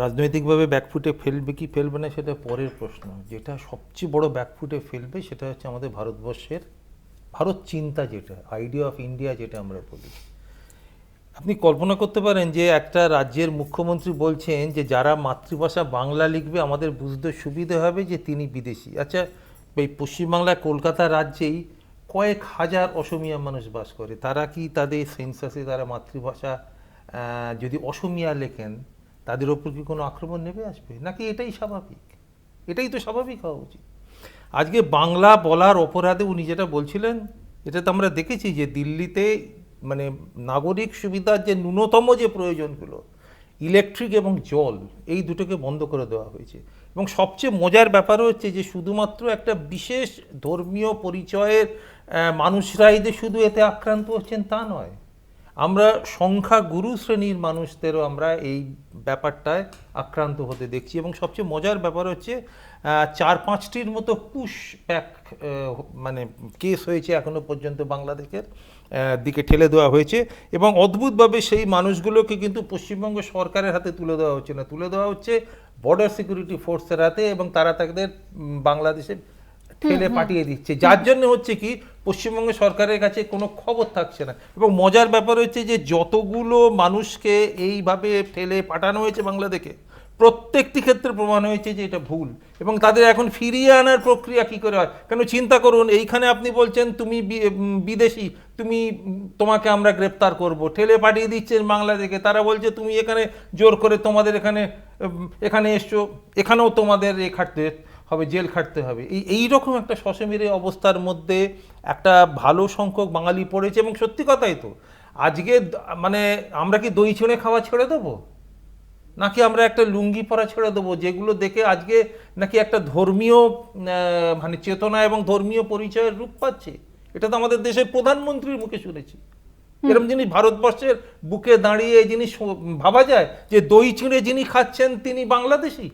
রাজনৈতিকভাবে ব্যাকফুটে ফেলবে কি ফেলবে না সেটা পরের প্রশ্ন। যেটা সবচেয়ে বড় ব্যাকফুটে ফেলবে সেটা হচ্ছে আমাদের ভারতবর্ষের ভারত চিন্তা, যেটা আইডিয়া অফ ইন্ডিয়া যেটা আমরা বলি। আপনি কল্পনা করতে পারেন যে একটা রাজ্যের মুখ্যমন্ত্রী বলছেন যে যারা মাতৃভাষা বাংলা লিখবে আমাদের বুঝতে সুবিধে হবে যে তিনি বিদেশি। আচ্ছা, এই পশ্চিমবাংলায় কলকাতা রাজ্যেই কয়েক হাজার অসমিয়া মানুষ বাস করে, তারা কি তাদের সেন্সাসে তারা মাতৃভাষা যদি অসমিয়া লেখেন তাদের ওপর কি কোনো আক্রমণ নেমে আসবে, নাকি এটাই স্বাভাবিক? এটাই তো স্বাভাবিক হওয়া উচিত। আজকে বাংলা বলার অপরাধে উনি যেটা বলছিলেন, এটা তো আমরা দেখেছি যে দিল্লিতে মানে নাগরিক সুবিধার যে ন্যূনতম যে প্রয়োজনগুলো, ইলেকট্রিক এবং জল, এই দুটোকে বন্ধ করে দেওয়া হয়েছে। এবং সবচেয়ে মজার ব্যাপার হচ্ছে যে শুধুমাত্র একটা বিশেষ ধর্মীয় পরিচয়ের মানুষরাই যে শুধু এতে আক্রান্ত হচ্ছেন তা নয়, আমরা সংখ্যাগুরু শ্রেণীর মানুষদেরও আমরা এই ব্যাপারটায় আক্রান্ত হতে দেখছি। এবং সবচেয়ে মজার ব্যাপার হচ্ছে 4-5টির মতো পুশ ব্যাক মানে কেস হয়েছে এখনো পর্যন্ত বাংলাদেশের দিকে ঠেলে দেওয়া হয়েছে। এবং অদ্ভুতভাবে সেই মানুষগুলোকে কিন্তু পশ্চিমবঙ্গ সরকারের হাতে তুলে দেওয়া হচ্ছে না, তুলে দেওয়া হচ্ছে বর্ডার সিকিউরিটি ফোর্সের হাতে, এবং তারা তাদের বাংলাদেশে ঠেলে পাঠিয়ে দিচ্ছে। যার জন্য হচ্ছে কি পশ্চিমবঙ্গ সরকারের কাছে কোনো খবর থাকছে না। এবং মজার ব্যাপার হচ্ছে যে যতগুলো মানুষকে এইভাবে ঠেলে পাঠানো হয়েছে বাংলাদেশে, প্রত্যেকটি ক্ষেত্রে প্রমাণ হয়েছে যে এটা ভুল। এবং তাদের এখন ফিরিয়ে আনার প্রক্রিয়া কি করে হয়? কেন চিন্তা করুন, এইখানে আপনি বলছেন তুমি বিদেশি, তুমি তোমাকে আমরা গ্রেপ্তার করব, ঠেলে পাঠিয়ে দিচ্ছেন বাংলাদেশে। তারা বলছে তুমি এখানে জোর করে তোমাদের এখানে এসছো, এখানেও তোমাদের খাটতে হবে, জেল খাটতে হবে। এইরকম একটা শশমিরে অবস্থার মধ্যে একটা ভালো সংখ্যক বাঙালি পড়েছে। এবং সত্যি কথাই তো, আজকে মানে আমরা কি দই ছিঁড়ে খাওয়া ছেড়ে দেবো, নাকি আমরা একটা লুঙ্গি পরা ছেড়ে দেবো, যেগুলো দেখে আজকে নাকি একটা ধর্মীয় মানে চেতনা এবং ধর্মীয় পরিচয়ের রূপ পাচ্ছে? এটা তো আমাদের দেশের প্রধানমন্ত্রীর মুখে শুনেছি। এরকম জিনিস ভারতবর্ষের বুকে দাঁড়িয়ে এই জিনিস ভাবা যায় যে দই চিঁড়ে যিনি খাচ্ছেন তিনি বাংলাদেশি?